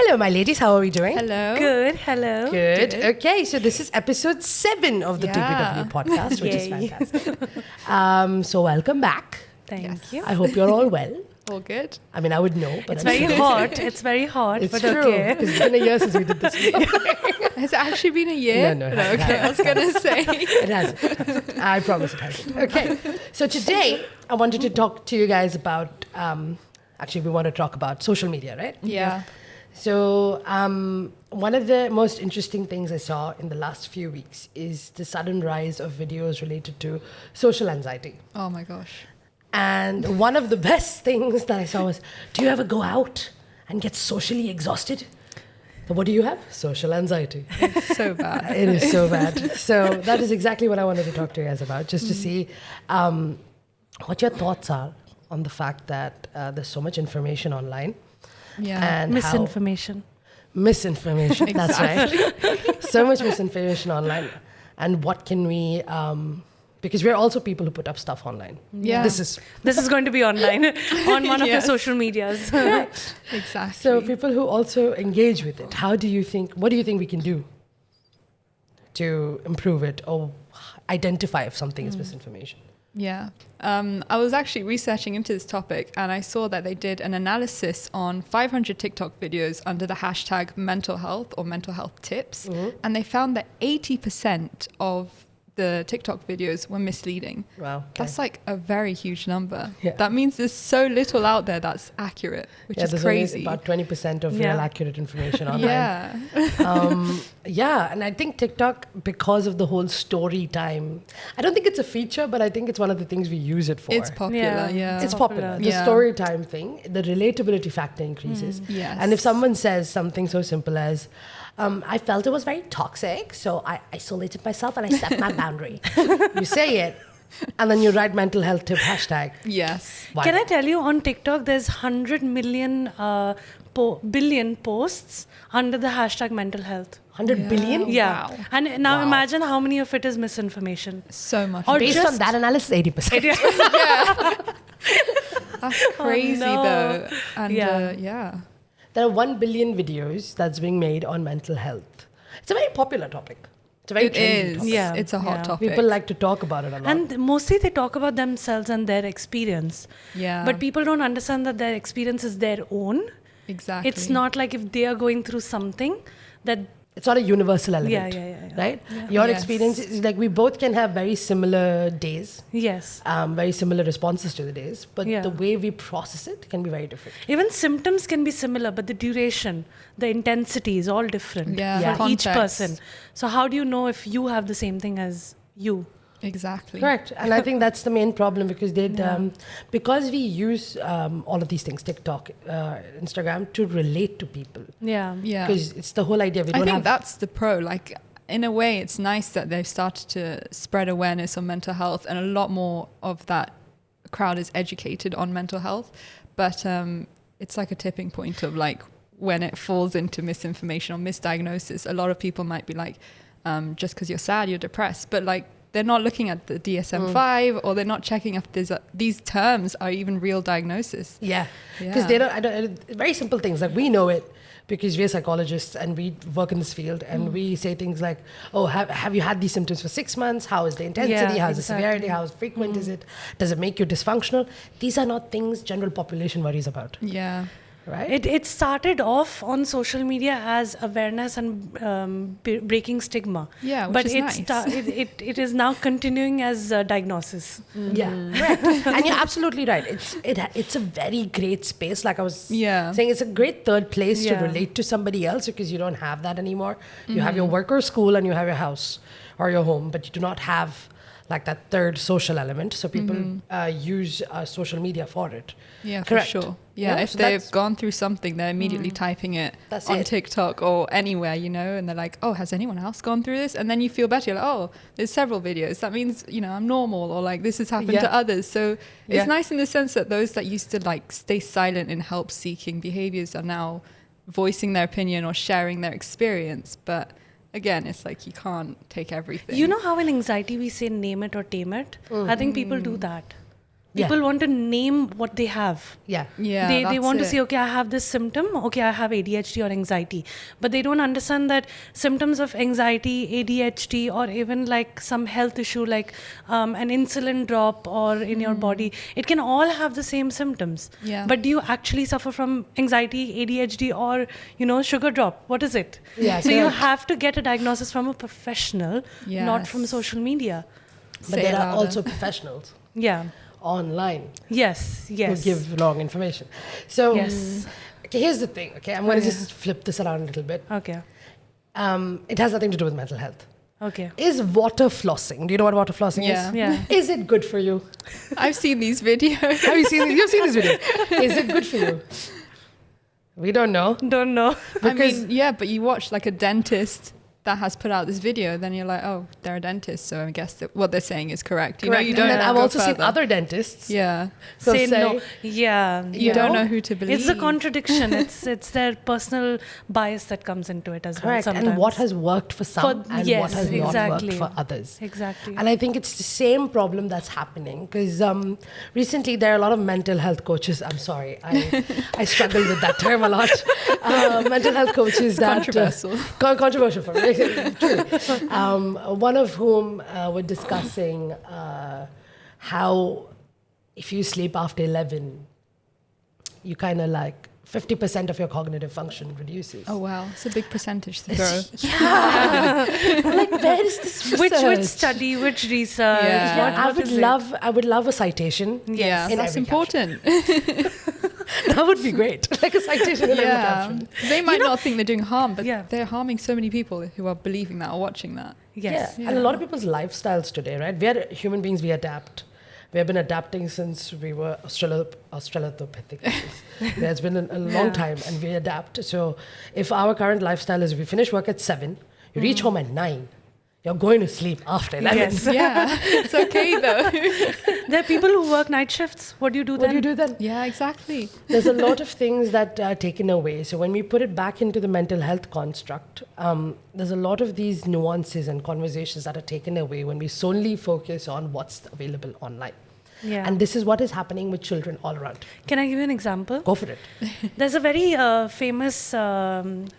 Hello, my ladies. How are we doing? Hello. Good. Hello. Good. Okay, so this is episode 7 of the TBW podcast, which is Yay. fantastic. So welcome back. Thank you. I hope you're all well. All good. I mean, I would know, but It's I'm very sure. hot. It's very hot, It's but true. okay. It's been a year since we did this. Has it actually been a year? No, Okay, I was going to say. It hasn't. I promise it hasn't. Okay. So today, I wanted to talk to you guys about, actually, we want to talk about social media, right? Yeah. So one of the most interesting things I saw in the last few weeks is the sudden rise of videos related to social anxiety. Oh my gosh. And one of the best things that I saw was, do you ever go out and get socially exhausted? So what do you have? Social anxiety. It's so bad. It is so bad. So that is exactly what I wanted to talk to you guys about, just to see what your thoughts are on the fact that there's so much information online. Yeah. And Misinformation. Misinformation, that's right. So much misinformation online. And what can we, because we're also people who put up stuff online. Yeah. This is, This is going to be online on one of your Yes. social medias. Exactly. so people who also engage with it, what do you think we can do to improve it or identify if something is misinformation? Yeah. I was actually researching into this topic and I saw that they did an analysis on 500 TikTok videos under the hashtag mental health or mental health tips. Mm-hmm. And they found that 80% of the TikTok videos were misleading. Wow. That's like a very huge number. Yeah. That means there's so little out there that's accurate, which is there's crazy. only about 20% of Yeah. real accurate information online. Yeah. Yeah, and I think TikTok, because of the whole story time, I don't think it's a feature, but I think it's one of the things we use it for. It's popular. Yeah. It's popular. The Yeah. story time thing, the relatability factor increases. Yes. And if someone says something so simple as, I felt it was very toxic, so I isolated myself and I set my boundary. You say it, and then you write mental health tip hashtag. Yes. Why Can I not? tell you, on TikTok, there's 100 million billion posts under the hashtag mental health. 100 billion? Yeah. Wow. And now Wow. imagine how many of it is misinformation. So much. Or Based on just- that analysis, 80%. That's crazy no. though. And Yeah. yeah. There are 1 billion videos that's being made on mental health. It's a very popular topic. It's a very It trendy is. topic. Yeah. It's a hot Yeah. topic. People like to talk about it a lot. And mostly they talk about themselves and their experience. Yeah. But people don't understand that their experience is their own. Exactly. It's not like if they are going through something that it's not a universal element, yeah. right? Your Yes. experience is like we both can have very similar days, yes. very similar responses to the days, but Yeah. the way we process it can be very different. Even symptoms can be similar, but the duration, the intensity is all different Yeah. for each Context. person. So how do you know if you have the same thing as you? Exactly. Correct, and I think that's the main problem because because we use all of these things, TikTok, Instagram, to relate to people. Yeah. Yeah. Because it's the whole idea we I don't think have. that's the pro. Like, in a way, it's nice that they've started to spread awareness on mental health, and a lot more of that crowd is educated on mental health. But it's like a tipping point of like when it falls into misinformation or misdiagnosis. A lot of people might be like, just because you're sad, you're depressed, but like they're not looking at the DSM-5 or they're not checking if these terms are even real diagnosis. Yeah, because they don't. Very simple things like we know it because we're psychologists and we work in this field, and we say things like, "Oh, have you had these symptoms for 6 months? How is the intensity? Yeah, How's the severity? exactly. How frequent is it? Does it make you dysfunctional?" These are not things general population worries about, Yeah. right? It started off on social media as awareness and breaking stigma. Yeah, which but is nice. it is now continuing as diagnosis. Yeah, correct. And you're absolutely right. It's a very great space. Like I was Yeah. saying, it's a great third place to Yeah. relate to somebody else because you don't have that anymore. You have your work or school and you have your house or your home, but you do not have like that third social element. So people use social media for it. Yeah, for Correct. sure. Yeah, if so they've that's- gone through something, they're immediately typing it That's on it. TikTok or anywhere, you know, and they're like, oh, has anyone else gone through this? And then you feel better. You're like, oh, there's several videos. That means, you know, I'm normal, or like this has happened Yeah. to others. So it's Yeah. nice in the sense that those that used to like stay silent in help seeking behaviors are now voicing their opinion or sharing their experience. But again, it's like you can't take everything. You know how in anxiety we say name it or tame it? I think people do that. People want to name what they have. Yeah. Yeah, They that's want to it. say, okay, I have this symptom, okay, I have ADHD or anxiety. But they don't understand that symptoms of anxiety, ADHD, or even like some health issue like an insulin drop or in your body, it can all have the same symptoms. Yeah. But do you actually suffer from anxiety, ADHD, or, sugar drop? What is it? Yeah, So you correct. have to get a diagnosis from a professional, not from Yes. social media. But Say there it are louder. also professionals Yeah. online Yes. Yes. who give wrong information. So Yes. okay, here's the thing. Okay, I'm going to Okay. just flip this around a little bit. Okay. It has nothing to do with mental health. Okay. Is water flossing? Do you know what water flossing Yeah. is? Yeah. Is it good for you? I've seen these videos. Have you seen? You've seen this video. Is it good for you? We don't know. Don't know. I mean, yeah, but you watch like a dentist that has put out this video, then you're like, oh, they're a dentist, so I guess that what they're saying is correct. You know, you and don't then I've go also seen further. other dentists. Yeah, So Say say, no. Yeah. you don't know who to believe. It's a contradiction. it's their personal bias that comes into it as correct. well. And Sometimes. what has worked for some and yes, what has not exactly. worked for others. Exactly. And I think it's the same problem that's happening because recently there are a lot of mental health coaches. I'm sorry, I struggle with that term a lot. Mental health coaches that controversial. Controversial for me. Truly. One of whom were discussing how if you sleep after 11, you kind of like 50% of your cognitive function reduces. Oh wow, it's a big percentage to throw. Yeah. Like, where is this research? which study, which research? Yeah. Yeah, what is it? I would love a citation. Yeah, In that's every important. That would be great. Like a citation in every Yeah, caption. they might not think they're doing harm, but Yeah. they're harming so many people who are believing that or watching that. Yes. Yeah. And a lot of people's lifestyles today, right? We are human beings, we adapt. We have been adapting since we were Australopithecus. Yeah, it's been a long time and we adapt. So if our current lifestyle is we finish work at 7, you reach home at 9, you're going to sleep after 11. Yes. Yeah, it's okay though. There are people who work night shifts. What do you do What then? do you do then? Yeah, exactly. There's a lot of things that are taken away. So when we put it back into the mental health construct, there's a lot of these nuances and conversations that are taken away when we solely focus on what's available online. Yeah. And this is what is happening with children all around. Can I give you an example? Go for it. There's a very famous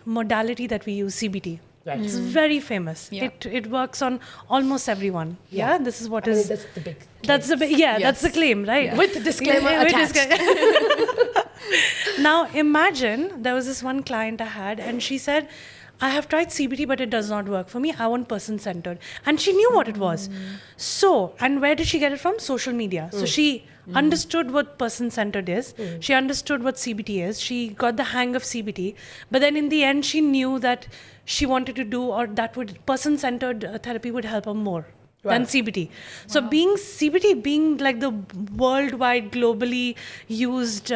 modality that we use, CBT. Right. It's very famous. Yeah. It works on almost everyone. Yeah. Yeah, this is what I mean, is. that's the big. That's the that's the Yes. claim, right? Yeah. With the disclaimer With attached. Now imagine there was this one client I had, and she said, "I have tried CBT, but it does not work for me. I want person-centered," and she knew what it was. So, and where did she get it from? Social media. So she understood what person-centered is. She understood what CBT is. She got the hang of CBT, but then in the end, she knew that she wanted to do, or that would person-centered therapy would help her more than Right. CBT. So being CBT being like the worldwide, globally used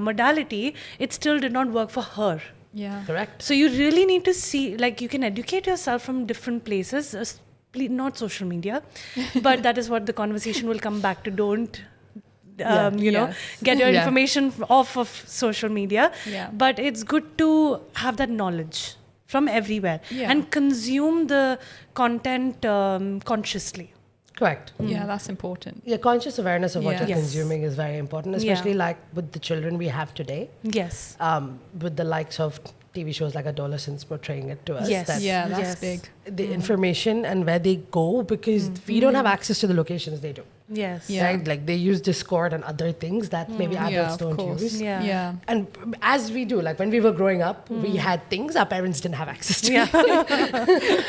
modality, it still did not work for her. Yeah. Correct. So you really need to see, like you can educate yourself from different places, not social media, but that is what the conversation will come back to. Don't, Yes. get your Yeah. information off of social media. Yeah. But it's good to have that knowledge from everywhere Yeah. and consume the content consciously. Correct. Yeah, that's important. Yeah, conscious awareness of what Yeah. you're Yes. consuming is very important, especially like with the children we have today, Yes. with the likes of TV shows like Adolescents portraying it to us. Yes. that Yeah, that's Yes. big. The information and where they go, because we don't have access to the locations they do. Yes. Yeah. Right? Like they use Discord and other things that maybe Yeah, adults of don't course. use. Yeah. Yeah. And as we do, like when we were growing up, we had things our parents didn't have access to. Yeah.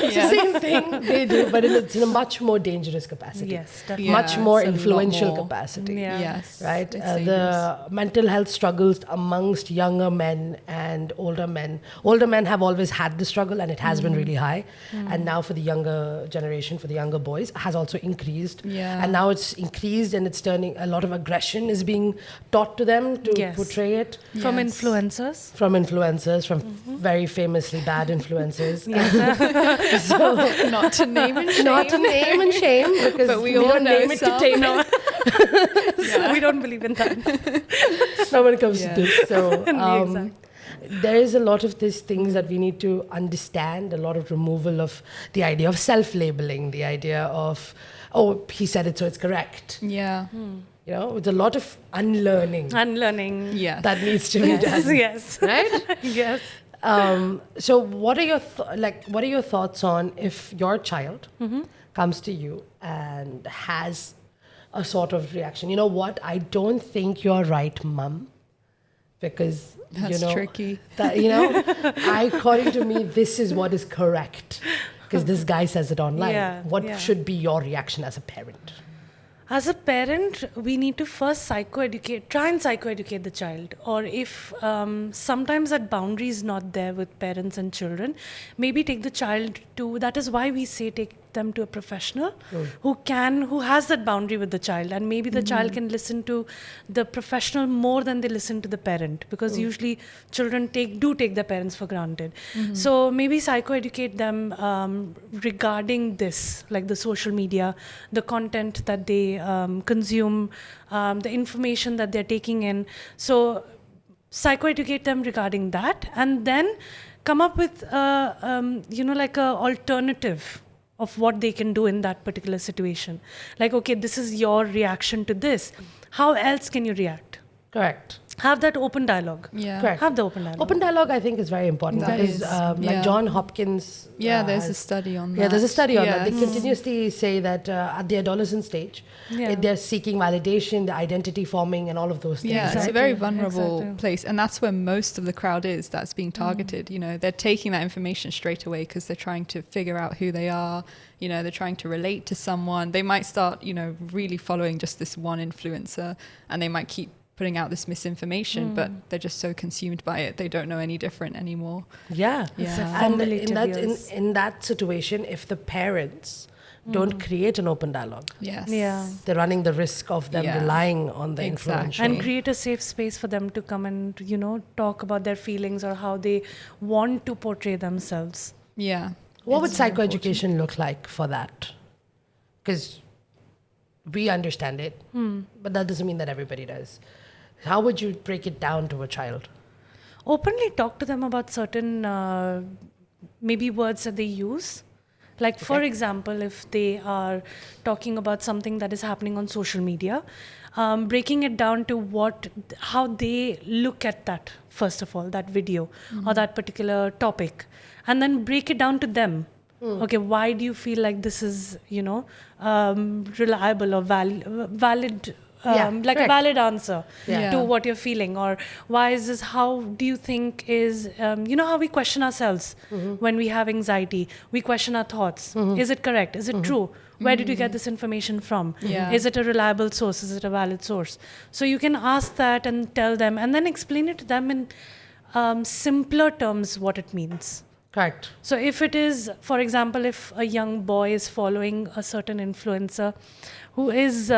It's the same thing they do, but it's in a much more dangerous capacity. Yes, definitely. Yeah, Much more it's a lot influential more. capacity. Yeah. Yes. Right? It's dangerous. The mental health struggles amongst younger men and older men. Older men have always had the struggle and it has been really high. And now for the younger generation, for the younger boys, has also increased. Yeah. And now it's increased and it's turning, a lot of aggression is being taught to them to Yes. portray it. From Yes. influencers. From influencers, from very famously bad influencers. Not to name and shame. Not to name and shame, because But we all don't know name it to some. tame it. So we don't believe in that. Not when it comes Yeah. to this. So Exactly. there is a lot of these things that we need to understand, a lot of removal of the idea of self-labeling, the idea of, oh, he said it, so it's correct. Yeah. With a lot of unlearning Unlearning. Yes. that needs to be done. Yes. Right? Yes. So what are your what are your thoughts on if your child comes to you and has a sort of reaction? You know what? I don't think you're right, mum, because That's tricky. that according to me, this is what is correct because this guy says it online. Yeah, What yeah. should be your reaction as a parent? As a parent, we need to first try and psychoeducate the child. Or if sometimes that boundary is not there with parents and children, maybe take the child to, that is why we say take them to a professional who has that boundary with the child. And maybe the child can listen to the professional more than they listen to the parent, because usually children do take their parents for granted. So maybe psychoeducate them regarding this, like the social media, the content that they consume, the information that they're taking in. So psychoeducate them regarding that, and then come up with like a alternative of what they can do in that particular situation. Like, okay, this is your reaction to this. How else can you react? Correct. Have that open dialogue. Yeah. Correct. Have the open dialogue. Open dialogue, I think, is very important That because, is, like yeah. John Hopkins. Yeah, there's a has- study on that. Yeah, there's a study on that. They Yes. continuously say that at the adolescent stage, Yeah. they're seeking validation, the identity forming, and all of those things. Yeah, it's a Exactly, very vulnerable exactly. place, and that's where most of the crowd is that's being targeted. They're taking that information straight away because they're trying to figure out who they are. They're trying to relate to someone. They might start, really following just this one influencer, and they might keep putting out this misinformation, but they're just so consumed by it, they don't know any different anymore. Yeah. It's Yeah. a And formative years. in that situation, if the parents don't create an open dialogue, Yes. Yeah. they're running the risk of them Yeah. relying on the Exactly. influential. And create a safe space for them to come and, talk about their feelings or how they want to portray themselves. Yeah. What would It's very psychoeducation look like for that? Because we understand it, but that doesn't mean that everybody does. How would you break it down to a child? Openly talk to them about certain maybe words that they use. Like, for example, if they are talking about something that is happening on social media, breaking it down to how they look at that, first of all, that video or that particular topic, and then break it down to them. Okay, why do you feel like this is, reliable or valid? Like correct. a valid answer Yeah. to what you're feeling, or why is this, how do you think is, how we question ourselves when we have anxiety, we question our thoughts. Is it correct? Is it true? Where did you get this information from? Yeah. Is it a reliable source? Is it a valid source? So you can ask that and tell them, and then explain it to them in simpler terms what it means. Correct. So if it is, for example, if a young boy is following a certain influencer who is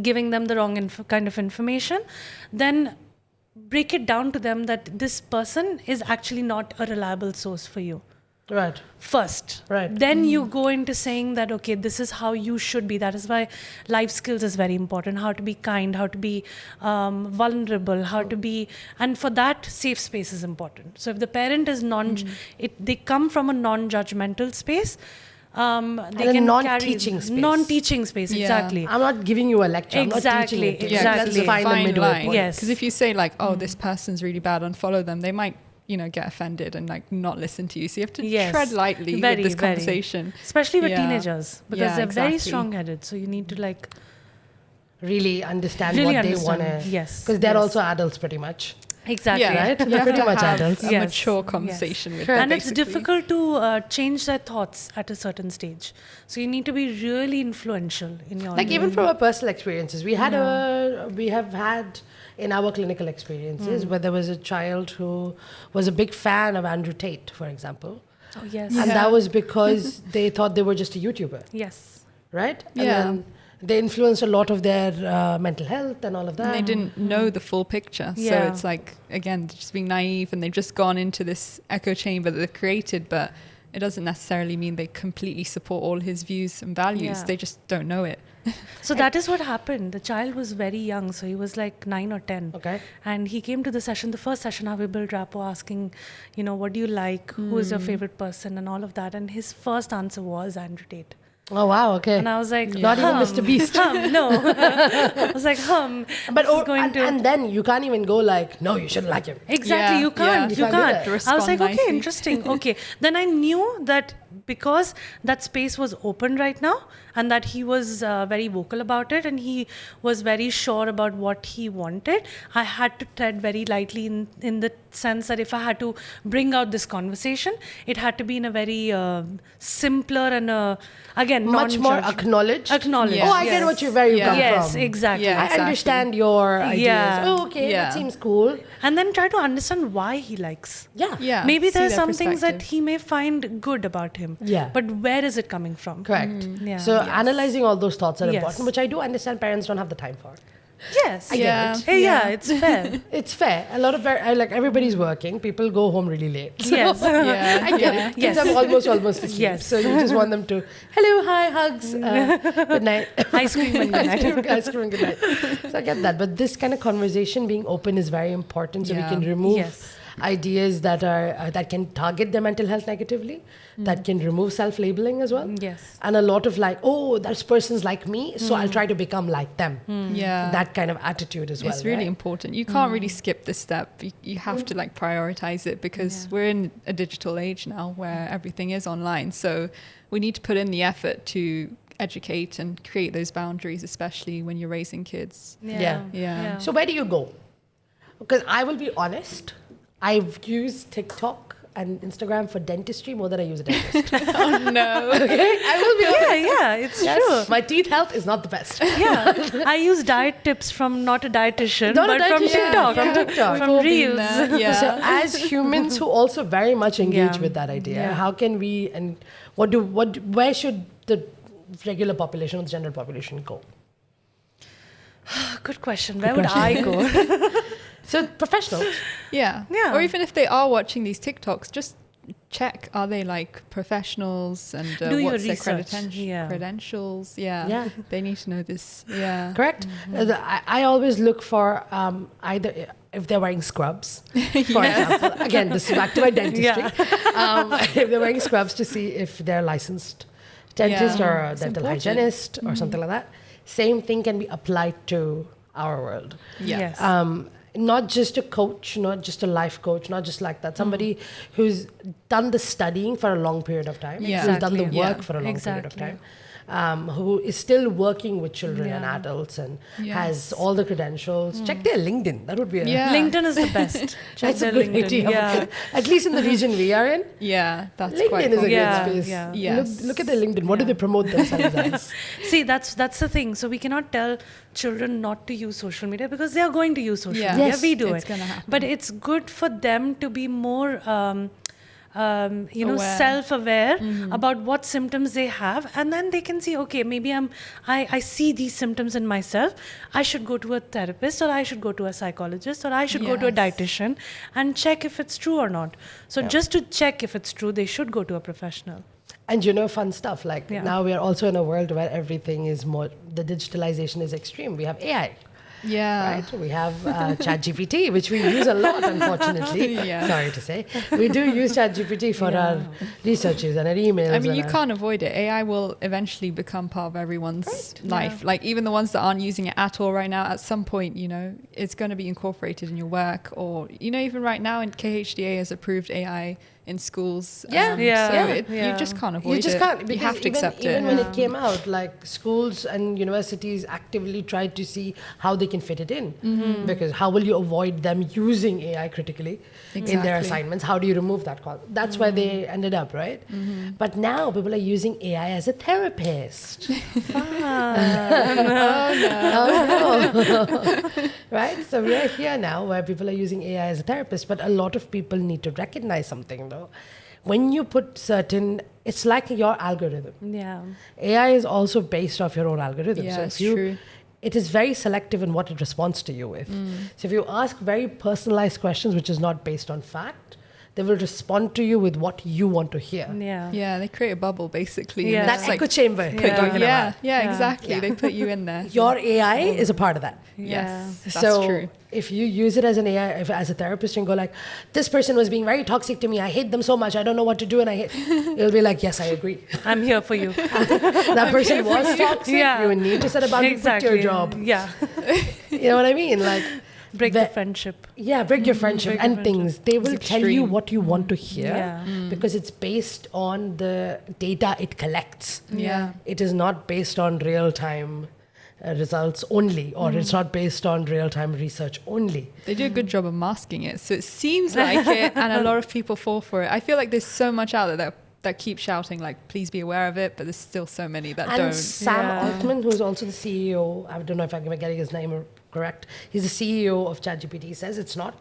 giving them the wrong kind of information, then break it down to them that this person is actually not a reliable source for you. Right. First. Right. Then you go into saying that, okay, this is how you should be. That is why life skills is very important. How to be kind, how to be vulnerable, how to be, and for that, safe space is important. So if the parent is they come from a non-judgmental space, they a can non-teaching space. Non-teaching space, Yeah. exactly. I'm not giving you a lecture. Exactly, I'm not teaching it. to you. exactly. Let's find the Fine midway line. point. Yes. Because if you say like, oh, this person's really bad, unfollow them, they might, get offended and like not listen to you. So you have to Yes. tread lightly Very, with this very. conversation. Especially with Yeah. teenagers, because Yeah, they're very exactly. strong-headed. So you need to Really understand Really what understand. they want to. Yes, Because they're yes. also adults pretty much. exactly. Yeah, Right? You They're have pretty to much have adults. a Yes. mature Yes. conversation with Correct. them. And it's basically. difficult to change their thoughts at a certain stage. So you need to be really influential in your Like even from our personal experiences, we have had in our clinical experiences where there was a child who was a big fan of Andrew Tate, for example. Oh, yes. And Yeah. that was because they thought they were just a YouTuber, Yes. right? And Yeah. then they influenced a lot of their mental health and all of that. And they didn't know the full picture. So Yeah. it's like, again, just being naive, and they've just gone into this echo chamber that they've created, but it doesn't necessarily mean they completely support all his views and values. Yeah. They just don't know it. So that is what happened. The child was very young. So he was like 9 or 10. Okay. And he came to the session, the first session, how we built rapport, asking, what do you like? Who is your favorite person? And all of that. And his first answer was Andrew Tate. Oh, wow. Okay. And I was like, Not even Mr. Beast. no. I was like, But this is going to... and then you can't even go like, no, you shouldn't like him. Exactly, Yeah, you can't. yeah. You You can't do can't. that. To I was respond like, okay, nicely. interesting. Okay. Then I knew that because that space was open right now and that he was very vocal about it and he was very sure about what he wanted, I had to tread very lightly in the sense that if I had to bring out this conversation, it had to be in a very simpler and again, Much more non-judge- acknowledged. Acknowledged. Yes. Oh, I get what where you Yeah. come Yes, from. exactly. Yeah. I Exactly. understand your ideas. Yeah. Oh, okay, Yeah. that seems cool. And then try to understand why he likes. Yeah. Yeah. Maybe see there's their some things that perspective. he may find good about him. Yeah. But where is it coming from? Correct. Yeah. So analyzing all those thoughts are Yes. important, which I do understand parents don't have the time for. Yes. I get Yeah. it. Hey, yeah, it's fair. It's fair. A lot of like everybody's working. People go home really late. So Yes. Yeah. I get it. Kids Yes. have almost asleep. Yes. So you just want them to hello, hi, hugs, good night, Ice cream and good night. ice cream, good night. So I get that. But this kind of conversation being open is very important, so we Yeah. can remove Yes. ideas that are that can target their mental health negatively, that can remove self-labeling as well. Yes. And a lot of like, oh, that person's like me, so I'll try to become like them. Yeah. That kind of attitude as well. It's really right? important. You can't really skip this step. You have to like prioritize it because we're in a digital age now where everything is online. So we need to put in the effort to educate and create those boundaries, especially when you're raising kids. Yeah. Yeah. So where do you go? Because I will be honest, I've used TikTok and Instagram for dentistry more than I use a dentist. No. Okay? I will be honest. Yeah, it's Yes, true. my teeth health is not the best. Yeah. I use diet tips from not a dietitian, Not a but from dietitian, TikTok. from TikTok. From We've all been Reels. there, Yeah. So as humans who also very much engage Yeah. with that idea, Yeah. how can we and where should the regular population or the general population go? Good question. Where would I go? So professionals. Yeah. Yeah. Or even if they are watching these TikToks, just check, are they like professionals and Do your what's their research. Yeah. credentials? Yeah. Yeah. They need to know this. Yeah. Correct. I always look for either if they're wearing scrubs, for example. Again, this is back to my dentistry. If they're wearing scrubs, to see if they're licensed dentist Yeah. or a It's dental important. hygienist or something like that. Same thing can be applied to our world. Yeah. Yes. Not just a coach, not just a life coach, not just like that. Somebody who's done the studying for a long period of time, Yeah. who's done the Exactly. work Yeah. for a long period of Exactly. time, who is still working with children and Yeah. adults and Yes. has all the credentials. Check their LinkedIn. That would be a Yeah. LinkedIn is the best. Check that's a their good LinkedIn. idea. Yeah. At least in the region we are in. Yeah. That's quite LinkedIn is a cool. Yeah, great space. yeah. Yes. Look at their LinkedIn. What do Yeah. they promote themselves as? See, that's the thing. So we cannot tell children not to use social media because they are going to use social Yeah. media. Yes, We do it's it. gonna happen. But it's good for them to be more, Aware. self-aware about what symptoms they have, and then they can see, okay, maybe I see these symptoms in myself. I should go to a therapist, or I should go to a psychologist, or I should go to a Yes. dietitian and check if it's true or not. So just to check if it's true, they should go to a professional. And fun stuff. Like Yeah. now we are also in a world where everything is more, the digitalization is extreme. We have AI. Yeah. Right? We have ChatGPT, which we use a lot, unfortunately. Yes. Sorry to say. We do use ChatGPT for our researches and our emails. I mean, you and can't avoid it. AI will eventually become part of everyone's life. Yeah. Like even the ones that aren't using it at all right now, at some point, it's going to be incorporated in your work. Or, even right now, in KHDA has approved AI in schools. Yeah. You just can't avoid it. You just can't. You Because have to accept even it. when it came out, like schools and universities actively tried to see how they can fit it in. Because how will you avoid them using AI critically in their Exactly. assignments? How do you remove that? That's why they ended up, right? But now people are using AI as a therapist. Right? So we are here now where people are using AI as a therapist, but a lot of people need to recognize something though. When you put it's like your algorithm. Yeah. AI is also based off your own algorithm. Yeah, So it's if true. it is very selective in what it responds to you with. So if you ask very personalized questions, which is not based on fact, they will respond to you with what you want to hear. Yeah, they create a bubble basically. Yeah. And That it's echo chamber. Yeah. you're talking yeah, about. yeah, Yeah. exactly. Yeah. They put you in there. Your AI is a part of that. Yes, that's So true. if you use it as an AI, as a therapist, and go like, this person was being very toxic to me. I hate them so much. I don't know what to do, and I hate. It'll be like, yes, I agree. I'm here for you. That person was toxic. Yeah. You would need to set a boundary Exactly. with your job. Yeah. You know what I mean? Like, Break the friendship. yeah, break your friendship break and your things. They will tell you extreme. what you want to hear Yeah. because it's based on the data it collects. Yeah. It is not based on real time results only, or it's not based on real time research only. They do a good job of masking it, so it seems like it, and a lot of people fall for it. I feel like there's so much out there that keep shouting like, please be aware of it, but there's still so many that And don't. Sam Yeah. Altman, who's also the CEO, I don't know if I'm getting his name correct, he's the CEO of ChatGPT, says it's not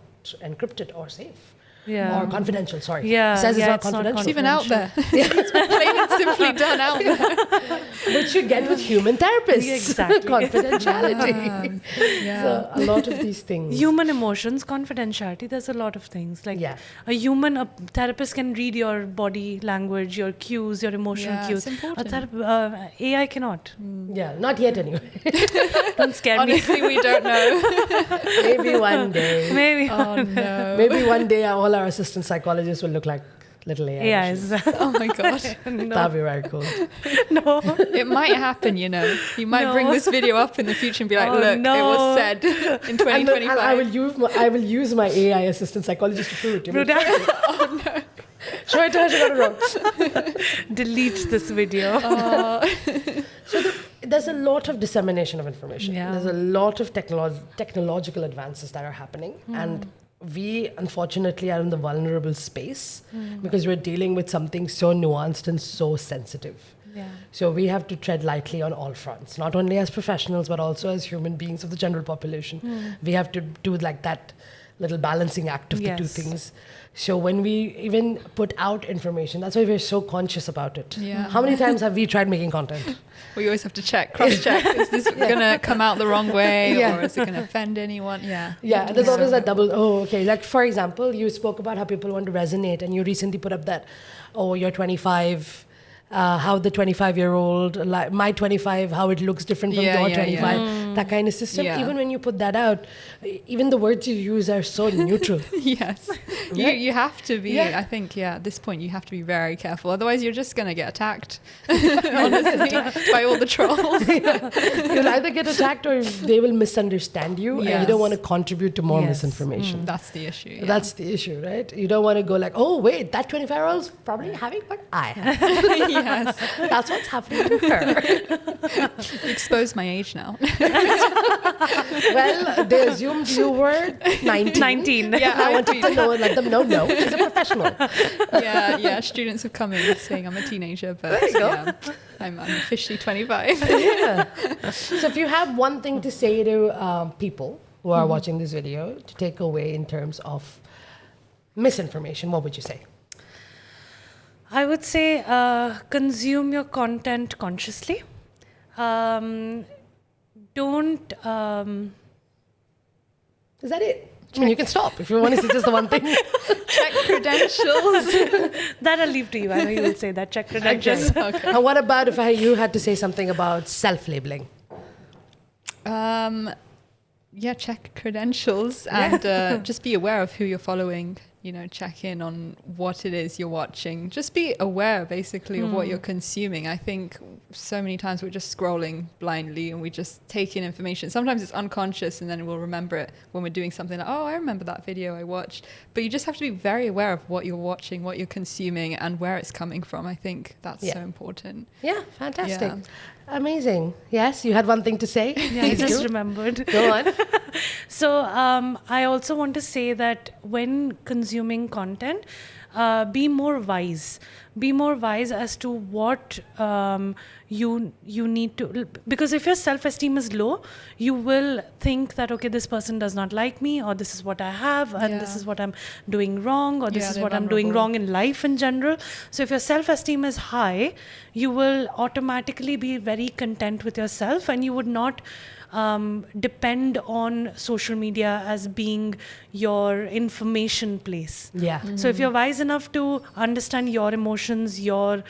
encrypted or safe. Yeah. Or confidential, sorry. Yeah, He says yeah, it's not it's not confidential. It's even out there. It's plain and simply done out there. Which you get with human therapists. Yeah, exactly. Confidentiality. Yeah. So a lot of these things. Human emotions, confidentiality, there's a lot of things. Like Yeah. a therapist can read your body language, your cues, your emotional Yeah, cues. it's A important. AI cannot. Yeah, not yet anyway. Don't scare me. Honestly, we don't know. Maybe one day. Maybe. Oh no. Maybe one day all our assistant psychologists will look like little AI. AIs. Oh my god. That'd be very cool. No. It might happen, you know. You might No. bring this video up in the future and be like, Oh, look, it no. was said in And then 2025. I will use my AI assistant psychologist to prove it to me. Bruda, Show it to her, she got it wrong. delete this video. There's a lot of dissemination of information. Yeah. There's a lot of technological advances that are happening. And we, unfortunately, are in the vulnerable space because we're dealing with something so nuanced and so sensitive. Yeah. So we have to tread lightly on all fronts, not only as professionals, but also as human beings of the general population. We have to do like that little balancing act of the two Yes. things. So when we even put out information, that's why we're so conscious about it. Yeah. How many times have we tried making content? We always have to check, cross-check. Is this going to come out the wrong way Yeah. or is it going to offend anyone? Yeah. Yeah, there's always that double, okay. Like, for example, you spoke about how people want to resonate, and you recently put up that, oh, you're 25, how the 25-year-old, like my 25, how it looks different from Yeah, your yeah, 25, that kind of system. Yeah. Even when you put that out, even the words you use are so neutral. Yes. Yeah. You have to be, Yeah. I think, at this point, you have to be very careful. Otherwise, you're just going to get attacked, honestly, by all the trolls. You'll either get attacked or they will misunderstand you, and you Yes. don't want to contribute to more Yes. misinformation. That's the issue. Yeah. That's the issue, right? You don't want to go like, oh, wait, that 25-year-old's probably having what I have. Yes. That's what's happening to her. Expose my age now. Well, they assumed you were 19. 19. Yeah, I wanted to know, let them know, no, she's a professional. yeah. Students have come in saying I'm a teenager, but There you go. yeah, I'm officially 25. Yeah. So if you have one thing to say to people who are watching this video to take away in terms of misinformation, what would you say? I would say consume your content consciously. Don't. Is that it? I mean, you can stop if you want to say just the one thing. Check credentials. That I'll leave to you. I know you will say that. Check credentials. Okay. And what about if you had to say something about self-labeling? Yeah, check credentials and just be aware of who you're following. You know, check in on what it is you're watching. Just be aware, basically, of what you're consuming. I think so many times we're just scrolling blindly and we just take in information. Sometimes it's unconscious and then we'll remember it when we're doing something like, oh, I remember that video I watched. But you just have to be very aware of what you're watching, what you're consuming, and where it's coming from. I think that's so important. Yeah, fantastic. Yeah. Amazing. Yes, you had one thing to say? Yeah, I just remembered. Go on. So I also want to say that when consuming content, be more wise. Be more wise as to what you need to, because if your self-esteem is low, you will think that, okay, this person does not like me, or this is what I have, and this Yeah. is what I'm doing wrong, or this Yeah, is they're what I'm doing vulnerable. wrong in life in general. So if your self-esteem is high, you will automatically be very content with yourself, and you would not depend on social media as being your information place. Yeah. So if you're wise enough to understand your emotions, you're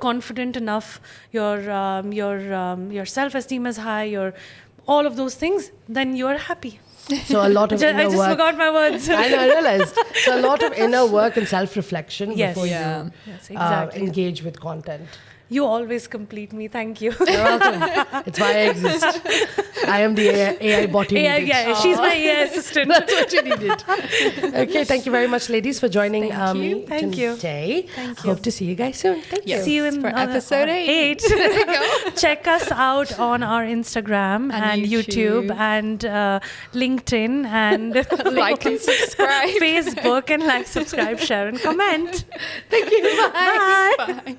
confident enough, your self-esteem is high, all of those things, then you're happy. So a lot of I inner just work. forgot my words. I know, I realized. So a lot of inner work and self-reflection Yes. before Yeah. you Yes, exactly. engage with content. You always complete me. Thank you. You're welcome. It's why I exist. I am the AI bot you Yeah, needed. yeah, she's my AI assistant. That's what you needed. Okay, thank you very much, ladies, for joining Thank you. me Thank you. today. Thank you. Hope to see you guys soon. Thank you. See you in For episode 8. There you go. Check us out on our Instagram and YouTube and LinkedIn and Like and subscribe. Facebook, and like, subscribe, share, and comment. Thank you. Bye. Bye. Bye.